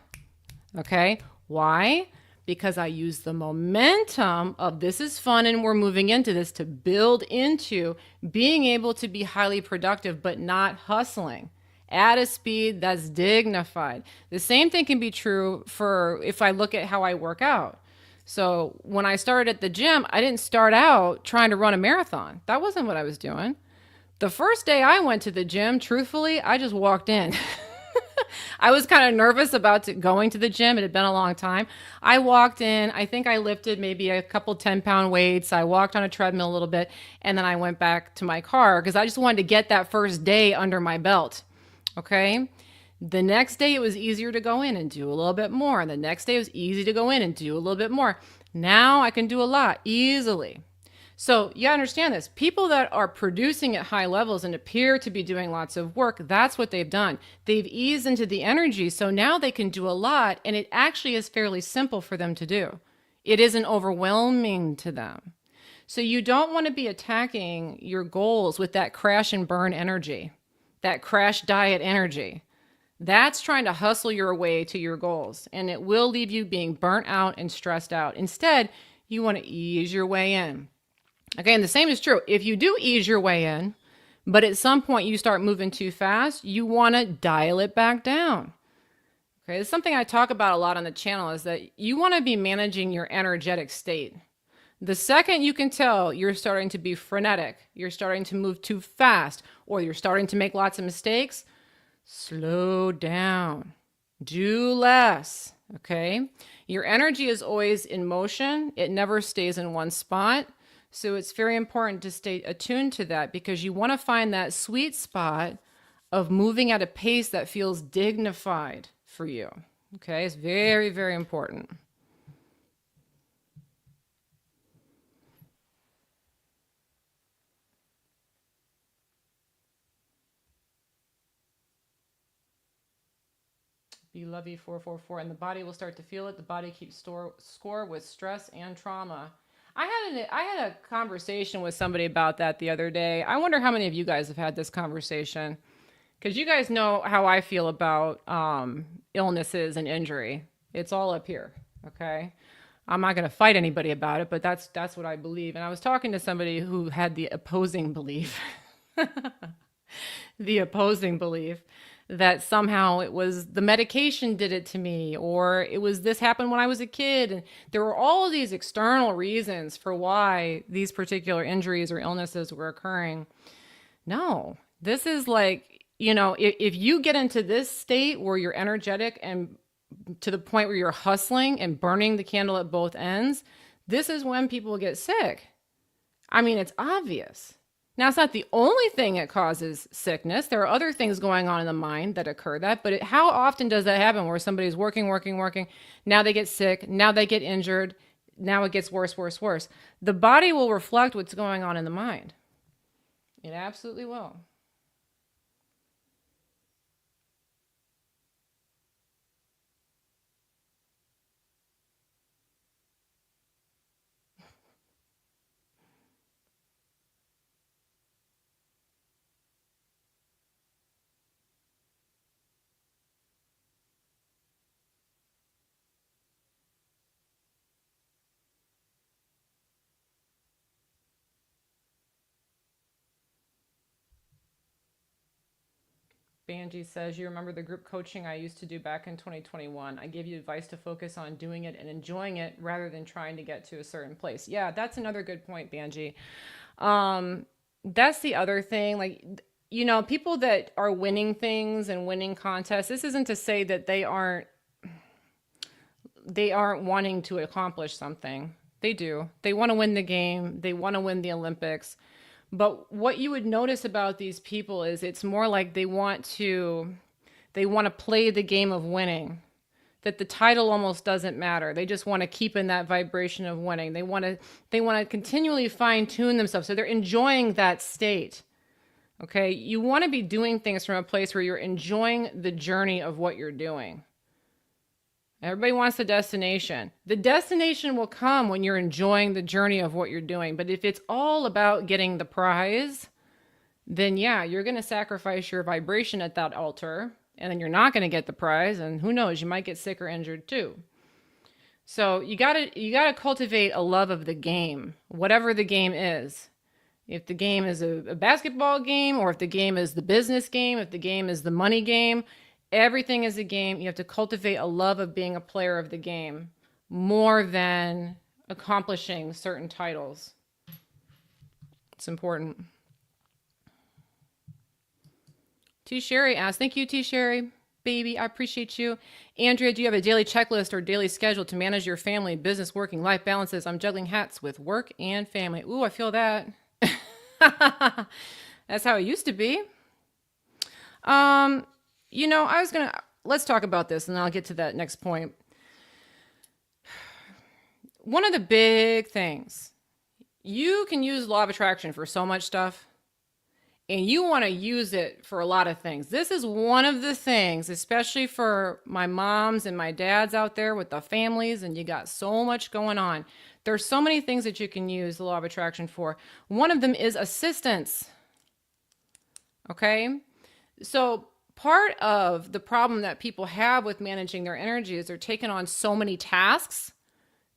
[SPEAKER 1] Okay. Why? Because I used the momentum of this is fun and we're moving into this to build into being able to be highly productive, but not hustling at a speed that's dignified. The same thing can be true for if I look at how I work out. So when I started at the gym, I didn't start out trying to run a marathon. That wasn't what I was doing. The first day I went to the gym, truthfully, I just walked in. I was kind of nervous about going to the gym. It had been a long time. I walked in. I think I lifted maybe a couple 10-pound weights. I walked on a treadmill a little bit, and then I went back to my car because I just wanted to get that first day under my belt. Okay. The next day it was easier to go in and do a little bit more. And the next day it was easy to go in and do a little bit more. Now I can do a lot easily. So you understand this. People that are producing at high levels and appear to be doing lots of work, that's what they've done. They've eased into the energy. So now they can do a lot, and it actually is fairly simple for them to do. It isn't overwhelming to them. So you don't want to be attacking your goals with that crash and burn energy, that crash diet energy. That's trying to hustle your way to your goals, and it will leave you being burnt out and stressed out. Instead, you want to ease your way in. Okay, and the same is true. If you do ease your way in, but at some point you start moving too fast, you want to dial it back down. Okay, it's something I talk about a lot on the channel is that you want to be managing your energetic state. The second you can tell you're starting to be frenetic, you're starting to move too fast, or you're starting to make lots of mistakes, slow down. Do less. Okay? Your energy is always in motion. It never stays in one spot. So it's very important to stay attuned to that because you want to find that sweet spot of moving at a pace that feels dignified for you. Okay? It's very, very important. Lovey 444, and the body will start to feel it. The body keeps score with stress and trauma. I had a conversation with somebody about that the other day. I wonder how many of you guys have had this conversation, because you guys know how I feel about illnesses and injury. It's all up here. Okay, I'm not going to fight anybody about it, but that's what I believe. And I was talking to somebody who had the opposing belief, the opposing belief that somehow it was the medication did it to me, or it was this happened when I was a kid. And there were all of these external reasons for why these particular injuries or illnesses were occurring. No, this is like, if you get into this state where you're energetic and to the point where you're hustling and burning the candle at both ends, this is when people get sick. I mean, it's obvious. Now, it's not the only thing that causes sickness. There are other things going on in the mind that occur that, but how often does that happen where somebody's working, now they get sick, now they get injured, now it gets worse, worse, worse. The body will reflect what's going on in the mind. It absolutely will. Banji says, you remember the group coaching I used to do back in 2021. I gave you advice to focus on doing it and enjoying it rather than trying to get to a certain place. Yeah, that's another good point, Banji. That's the other thing. Like, people that are winning things and winning contests, this isn't to say that they aren't wanting to accomplish something. They do. They want to win the game. They want to win the Olympics. But what you would notice about these people is it's more like they want to play the game of winning, that the title almost doesn't matter. They just want to keep in that vibration of winning. They want to continually fine tune themselves. So they're enjoying that state. Okay. You want to be doing things from a place where you're enjoying the journey of what you're doing. Everybody wants the destination. The destination will come when you're enjoying the journey of what you're doing. But if it's all about getting the prize, then yeah, you're going to sacrifice your vibration at that altar, and then you're not going to get the prize. And who knows, you might get sick or injured too. So you gotta cultivate a love of the game, whatever the game is. If the game is a basketball game, or if the game is the business game, if the game is the money game, everything is a game. You have to cultivate a love of being a player of the game more than accomplishing certain titles. It's important. T. Sherry asks, thank you, T. Sherry. Baby, I appreciate you. Andrea, do you have a daily checklist or daily schedule to manage your family, business, working, life balances? I'm juggling hats with work and family. Ooh, I feel that. That's how it used to be. Let's talk about this and then I'll get to that next point. One of the big things, you can use law of attraction for so much stuff. And you want to use it for a lot of things. This is one of the things, especially for my moms and my dads out there with the families, and you got so much going on. There's so many things that you can use the law of attraction for. One of them is assistance. Okay? So part of the problem that people have with managing their energy is they're taking on so many tasks.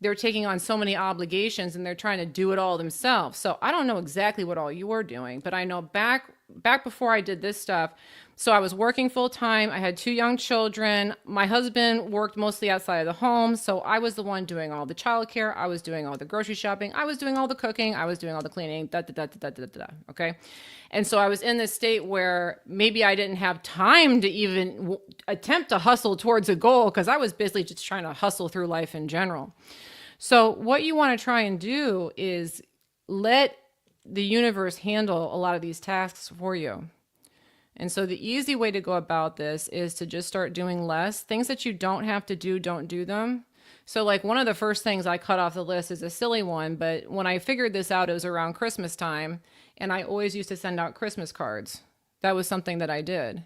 [SPEAKER 1] They're taking on so many obligations and they're trying to do it all themselves. So I don't know exactly what all you're doing, but I know back before I did this stuff, so I was working full time. I had 2 young children. My husband worked mostly outside of the home. So I was the one doing all the childcare. I was doing all the grocery shopping. I was doing all the cooking. I was doing all the cleaning. Okay. And so I was in this state where maybe I didn't have time to even attempt to hustle towards a goal because I was basically just trying to hustle through life in general. So what you want to try and do is let the universe handle a lot of these tasks for you. And so the easy way to go about this is to just start doing less. Things that you don't have to do, don't do them. So like one of the first things I cut off the list is a silly one, but when I figured this out, it was around Christmas time, and I always used to send out Christmas cards. That was something that I did.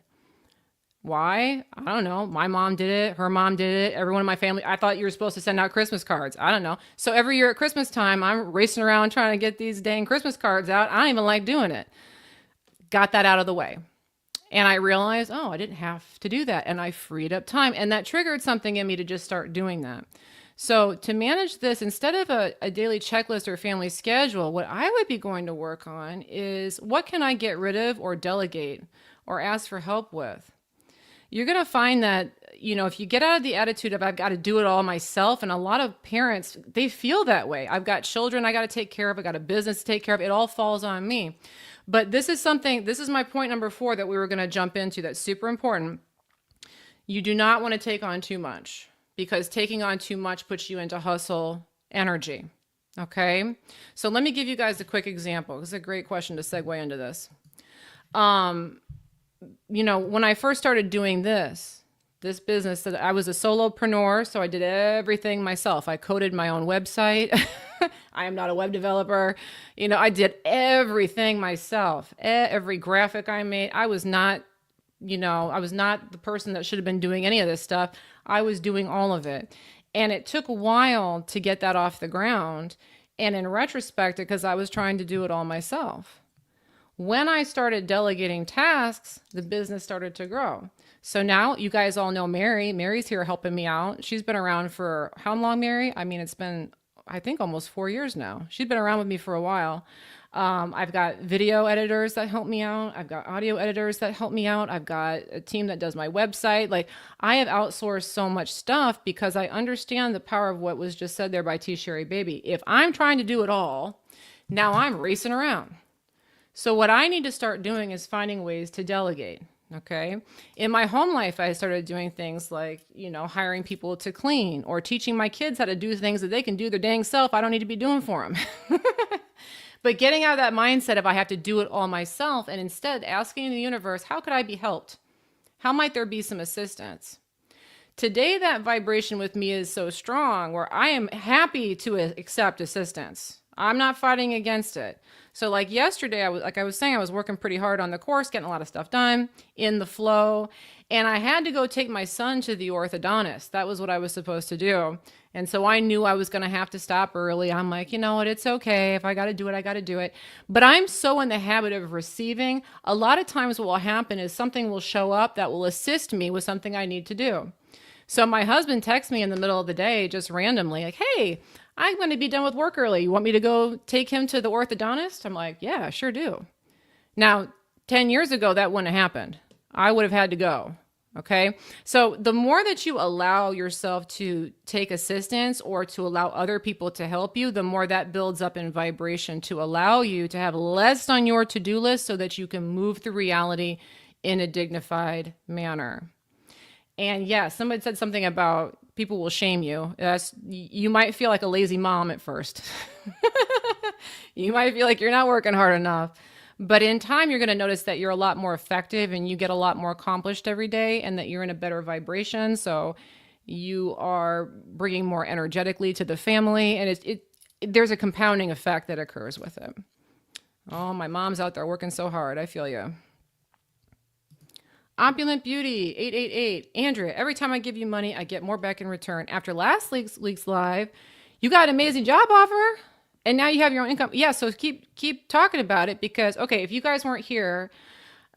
[SPEAKER 1] Why? I don't know. My mom did it. Her mom did it. Everyone in my family. I thought you were supposed to send out Christmas cards. I don't know. So every year at Christmas time, I'm racing around trying to get these dang Christmas cards out. I don't even like doing it. Got that out of the way. And I realized, oh, I didn't have to do that. And I freed up time. And that triggered something in me to just start doing that. So to manage this, instead of a daily checklist or family schedule, what I would be going to work on is what can I get rid of or delegate or ask for help with? You're going to find that, if you get out of the attitude of I've got to do it all myself, and a lot of parents, they feel that way. I've got children I got to take care of. I got a business to take care of. It all falls on me. But this is my point number 4 that we were going to jump into that's super important. You do not want to take on too much because taking on too much puts you into hustle energy. Okay. So let me give you guys a quick example. This is a great question to segue into this. When I first started doing this business, that I was a solopreneur, so I did everything myself. I coded my own website. I am not a web developer. I did everything myself. Every graphic I made, I was not the person that should have been doing any of this stuff. I was doing all of it. And it took a while to get that off the ground. And in retrospect, because I was trying to do it all myself. When I started delegating tasks, the business started to grow. So now you guys all know Mary. Mary's here helping me out. She's been around for how long, Mary? I mean, it's been, I think, almost 4 years now. She's been around with me for a while. I've got video editors that help me out. I've got audio editors that help me out. I've got a team that does my website. Like, I have outsourced so much stuff because I understand the power of what was just said there by T. Sherry Baby. If I'm trying to do it all, now I'm racing around. So what I need to start doing is finding ways to delegate. Okay. In my home life, I started doing things like, hiring people to clean or teaching my kids how to do things that they can do their dang self. I don't need to be doing for them. But getting out of that mindset of I have to do it all myself and instead asking the universe, how could I be helped? How might there be some assistance? Today, that vibration with me is so strong where I am happy to accept assistance. I'm not fighting against it. So like yesterday, I was saying, I was working pretty hard on the course, getting a lot of stuff done in the flow. And I had to go take my son to the orthodontist. That was what I was supposed to do. And so I knew I was going to have to stop early. I'm like, you know what? It's okay. If I got to do it, I got to do it. But I'm so in the habit of receiving. A lot of times what will happen is something will show up that will assist me with something I need to do. So my husband texts me in the middle of the day, just randomly, like, hey, I'm going to be done with work early. You want me to go take him to the orthodontist? I'm like, yeah, I sure do. Now, 10 years ago, that wouldn't have happened. I would have had to go. Okay. So the more that you allow yourself to take assistance or to allow other people to help you, the more that builds up in vibration to allow you to have less on your to-do list so that you can move through reality in a dignified manner. And yeah, somebody said something about people will shame you. You might feel like a lazy mom at first. You might feel like you're not working hard enough. But in time, you're going to notice that you're a lot more effective and you get a lot more accomplished every day and that you're in a better vibration. So you are bringing more energetically to the family. And there's a compounding effect that occurs with it. Oh, my mom's out there working so hard. I feel you. Opulent Beauty 888. Andrea, every time I give you money, I get more back in return. After last week's live, you got an amazing job offer and now you have your own income. Yeah, so keep talking about it because, okay, if you guys weren't here,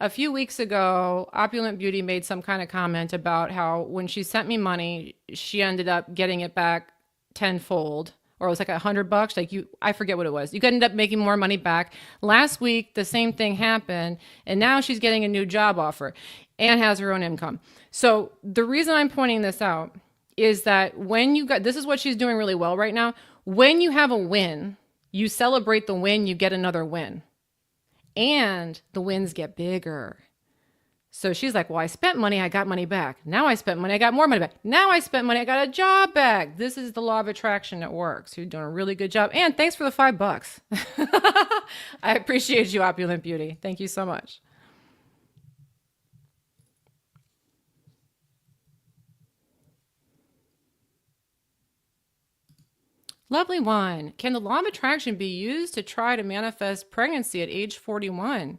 [SPEAKER 1] a few weeks ago, Opulent Beauty made some kind of comment about how when she sent me money, she ended up getting it back tenfold. Or it was like $100, like I forget what it was. You could end up making more money back. Last week, the same thing happened, and now she's getting a new job offer and has her own income. So the reason I'm pointing this out is that this is what she's doing really well right now. When you have a win, you celebrate the win, you get another win. And the wins get bigger. So she's like, well, I spent money, I got money back. Now I spent money, I got more money back. Now I spent money, I got a job back. This is the law of attraction that works. You're doing a really good job. And thanks for the $5. I appreciate you, Opulent Beauty. Thank you so much. Lovely one. Can the law of attraction be used to try to manifest pregnancy at age 41?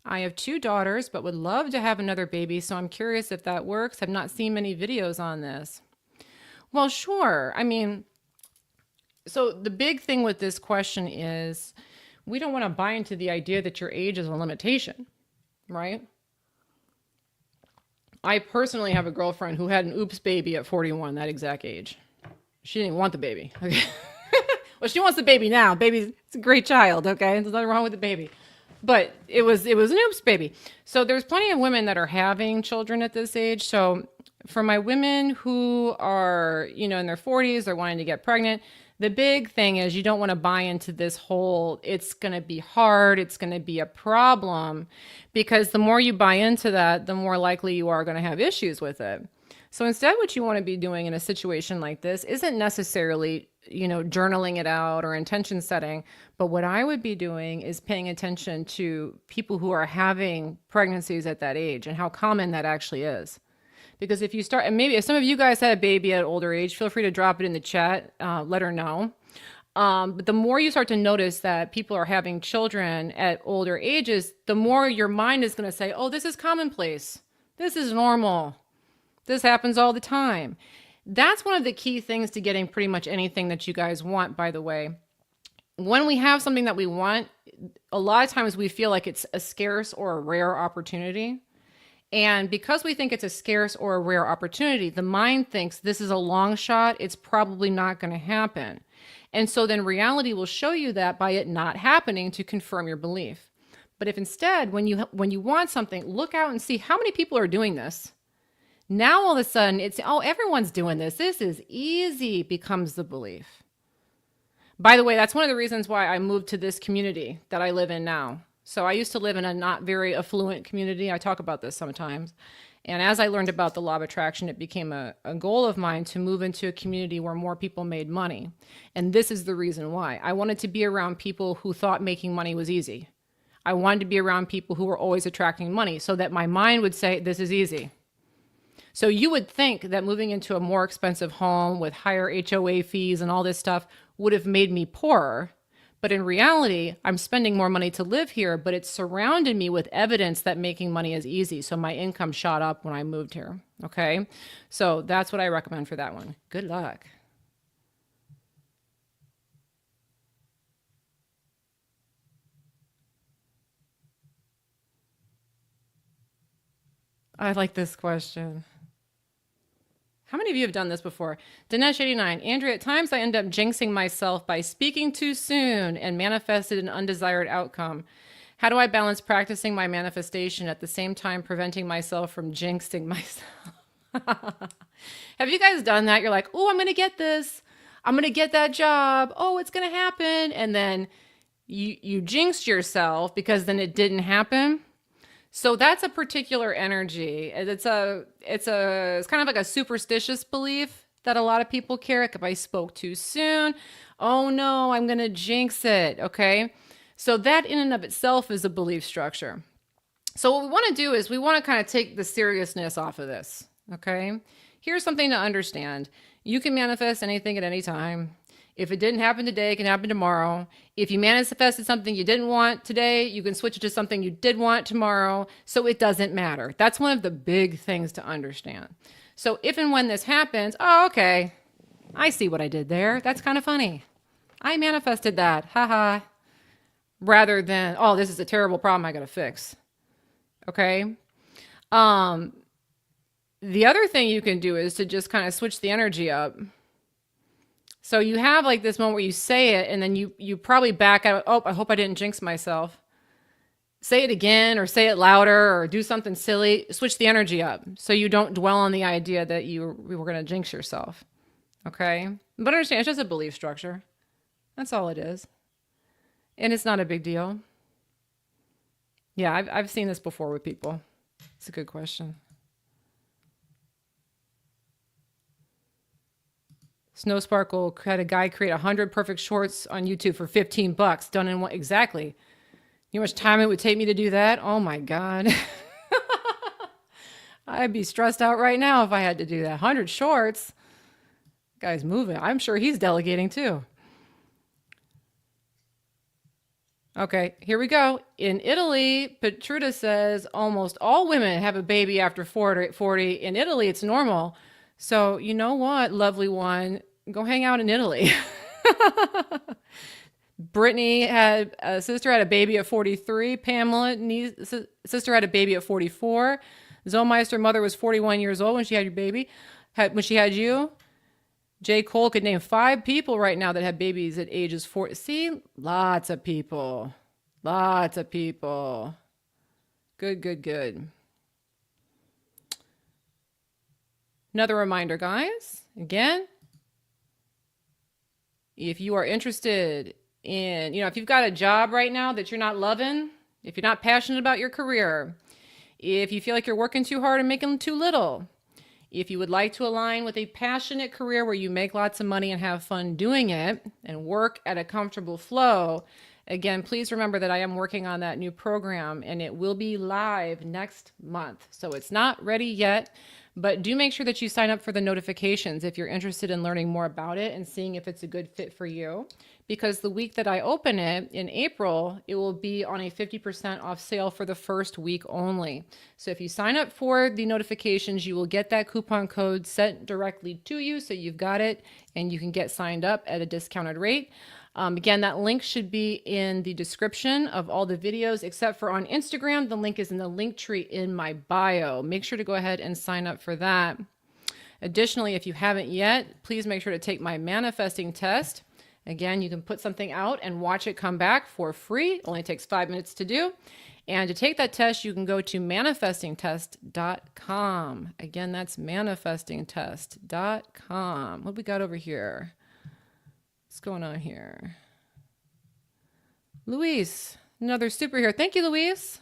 [SPEAKER 1] I have 2 daughters, but would love to have another baby, so I'm curious if that works. I've not seen many videos on this. Well, sure. I mean, so the big thing with this question is we don't want to buy into the idea that your age is a limitation, right? I personally have a girlfriend who had an oops baby at 41, that exact age. She didn't want the baby. Okay. Well, she wants the baby now. It's a great child, okay? There's nothing wrong with the baby. But it was an oops baby. So there's plenty of women that are having children at this age. So for my women who are, in their 40s, they're wanting to get pregnant, the big thing is you don't want to buy into this whole, it's going to be hard, it's going to be a problem, because the more you buy into that, the more likely you are going to have issues with it. So instead, what you want to be doing in a situation like this isn't necessarily, journaling it out or intention setting. But what I would be doing is paying attention to people who are having pregnancies at that age and how common that actually is. Because if you start, and maybe if some of you guys had a baby at an older age, feel free to drop it in the chat, let her know. But the more you start to notice that people are having children at older ages, the more your mind is going to say, oh, this is commonplace. This is normal. This happens all the time. That's one of the key things to getting pretty much anything that you guys want, by the way. When we have something that we want, a lot of times we feel like it's a scarce or a rare opportunity. And because we think it's a scarce or a rare opportunity, the mind thinks this is a long shot. It's probably not going to happen. And so then reality will show you that by it not happening to confirm your belief. But if instead, when you want something, look out and see how many people are doing this. Now all of a sudden it's, oh, everyone's doing this. This is easy becomes the belief. By the way, that's one of the reasons why I moved to this community that I live in now. So I used to live in a not very affluent community. I talk about this sometimes. And as I learned about the law of attraction, it became a goal of mine to move into a community where more people made money. And this is the reason why. I wanted to be around people who thought making money was easy. I wanted to be around people who were always attracting money so that my mind would say, this is easy. So you would think that moving into a more expensive home with higher HOA fees and all this stuff would have made me poorer. But in reality, I'm spending more money to live here, but it's surrounded me with evidence that making money is easy. So my income shot up when I moved here. Okay. So that's what I recommend for that one. Good luck. I like this question. How many of you have done this before? Dinesh89, Andrea, at times I end up jinxing myself by speaking too soon and manifested an undesired outcome. How do I balance practicing my manifestation at the same time preventing myself from jinxing myself? Have you guys done that? You're like, oh, I'm going to get this. I'm going to get that job. Oh, it's going to happen. And then you jinxed yourself because then it didn't happen. So that's a particular energy. It's kind of like a superstitious belief that a lot of people carry. If I spoke too soon, oh no, I'm going to jinx it. Okay. So that in and of itself is a belief structure. So what we want to do is we want to kind of take the seriousness off of this. Okay. Here's something to understand. You can manifest anything at any time. If it didn't happen today, it can happen tomorrow. If you manifested something you didn't want today, you can switch it to something you did want tomorrow. So it doesn't matter. That's one of the big things to understand. So if and when this happens, oh, okay, I see what I did there. That's kind of funny. I manifested that. Haha. Rather than, oh, this is a terrible problem I got to fix. Okay. The other thing you can do is to just kind of switch the energy up. So you have like this moment where you say it and then you probably back out. Oh, I hope I didn't jinx myself. Say it again or say it louder or do something silly. Switch the energy up so you don't dwell on the idea that you were going to jinx yourself. Okay? But understand, it's just a belief structure. That's all it is. And it's not a big deal. Yeah, I've seen this before with people. It's a good question. Snow Sparkle had a guy create 100 perfect shorts on YouTube for $15. Done in what? Exactly. You know how much time it would take me to do that? Oh my God. I'd be stressed out right now if I had to do that. 100 shorts. Guy's moving. I'm sure he's delegating too. Okay, here we go. In Italy, Petruta says almost all women have a baby after 40. In Italy, it's normal. So you know what, lovely one, go hang out in Italy. Brittany had a sister had a baby at 43. Pamela sister had a baby at 44. Zoemeister mother was 41 years old when she had your baby. When she had you. J. Cole could name 5 people right now that had babies at ages 40. See, lots of people. Lots of people. Good, good, good. Another reminder, guys, again, if you are interested in, if you've got a job right now that you're not loving, if you're not passionate about your career, if you feel like you're working too hard and making too little, if you would like to align with a passionate career where you make lots of money and have fun doing it and work at a comfortable flow, again, please remember that I am working on that new program and it will be live next month. So it's not ready yet. But do make sure that you sign up for the notifications if you're interested in learning more about it and seeing if it's a good fit for you. Because the week that I open it in April, it will be on a 50% off sale for the first week only. So if you sign up for the notifications, you will get that coupon code sent directly to you. So you've got it and you can get signed up at a discounted rate. Again, that link should be in the description of all the videos, except for on Instagram. The link is in the link tree in my bio. Make sure to go ahead and sign up for that. Additionally, if you haven't yet, please make sure to take my manifesting test. Again, you can put something out and watch it come back for free. It only takes 5 minutes to do. And to take that test, you can go to manifestingtest.com. Again, that's manifestingtest.com. What we got over here? What's going on here? Luis, another superhero. Thank you, Luis.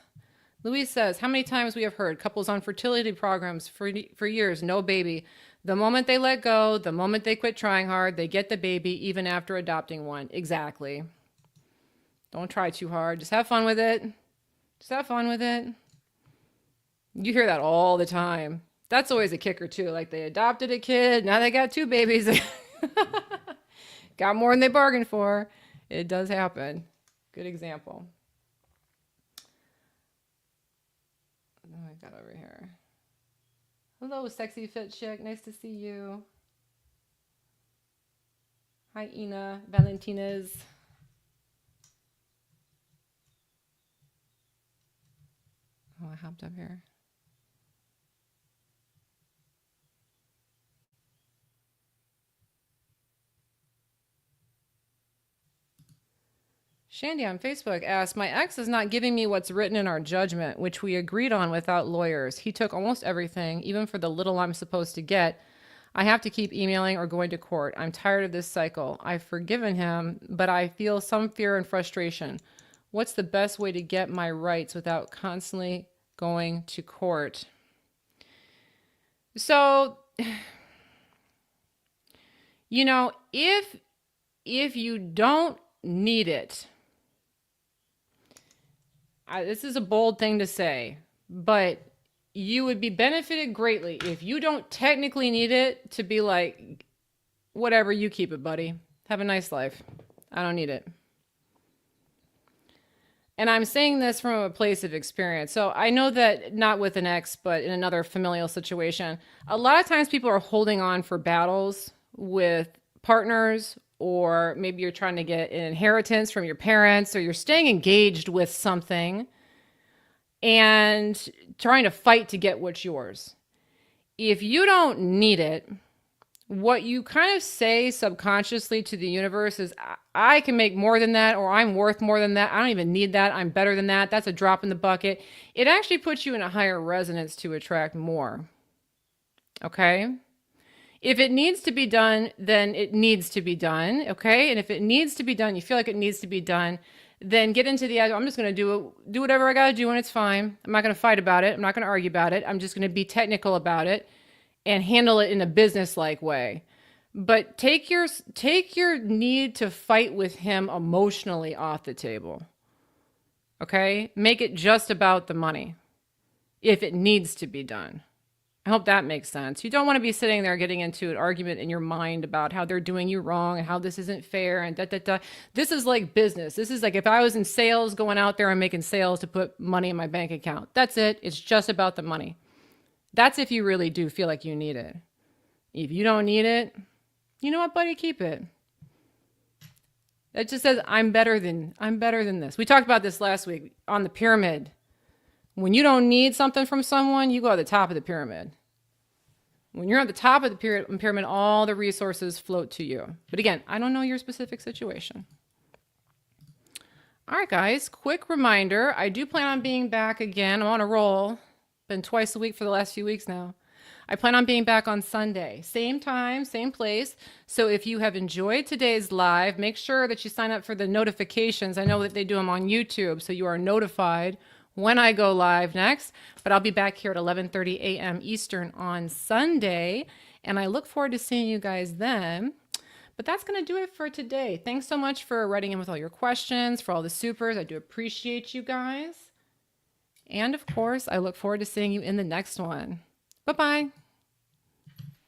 [SPEAKER 1] Luis says, how many times we have heard couples on fertility programs for years, no baby. The moment they let go, the moment they quit trying hard, they get the baby even after adopting one. Exactly. Don't try too hard. Just have fun with it. Just have fun with it. You hear that all the time. That's always a kicker too. Like they adopted a kid, now they got 2 babies. Got more than they bargained for. It does happen. Good example. What do I got over here? Hello, sexy fit chick. Nice to see you. Hi, Ina. Valentina's. Oh, I hopped up here. Shandy on Facebook asked, my ex is not giving me what's written in our judgment, which we agreed on without lawyers. He took almost everything, even for the little I'm supposed to get. I have to keep emailing or going to court. I'm tired of this cycle. I've forgiven him, but I feel some fear and frustration. What's the best way to get my rights without constantly going to court? So, you know, if you don't need it, this is a bold thing to say, but you would be benefited greatly if you don't technically need it to be like, whatever, you keep it, buddy. Have a nice life. I don't need it. And I'm saying this from a place of experience. So I know that not with an ex, but in another familial situation, a lot of times people are holding on for battles with partners, or maybe you're trying to get an inheritance from your parents, or you're staying engaged with something and trying to fight to get what's yours. If you don't need it, what you kind of say subconsciously to the universe is, I can make more than that, or I'm worth more than that. I don't even need that. I'm better than that. That's a drop in the bucket. It actually puts you in a higher resonance to attract more. Okay? If it needs to be done, then it needs to be done. Okay? And if it needs to be done, you feel like it needs to be done, then get into the, I'm just going to do whatever I got to do, and it's fine. I'm not going to fight about it. I'm not going to argue about it. I'm just going to be technical about it and handle it in a business-like way. But take your need to fight with him emotionally off the table. Okay? Make it just about the money if it needs to be done. I hope that makes sense. You don't want to be sitting there getting into an argument in your mind about how they're doing you wrong and how this isn't fair and da. This is like business. This is like if I was in sales, going out there and making sales to put money in my bank account. That's it. It's just about the money. That's if you really do feel like you need it. If you don't need it, you know what, buddy? Keep it. It just says, I'm better than this. We talked about this last week on the pyramid. When you don't need something from someone, you go to the top of the pyramid. When you're at the top of the pyramid, all the resources float to you. But again, I don't know your specific situation. All right, guys, quick reminder. I do plan on being back again. I'm on a roll. Been twice a week for the last few weeks now. I plan on being back on Sunday. Same time, same place. So if you have enjoyed today's live, make sure that you sign up for the notifications. I know that they do them on YouTube, so you are notified when I go live next. But I'll be back here at 11:30 a.m. Eastern on Sunday, and I look forward to seeing you guys then. But that's going to do it for today. Thanks so much for writing in with all your questions, for all the supers. I do appreciate you guys. And of course, I look forward to seeing you in the next one. Bye-bye.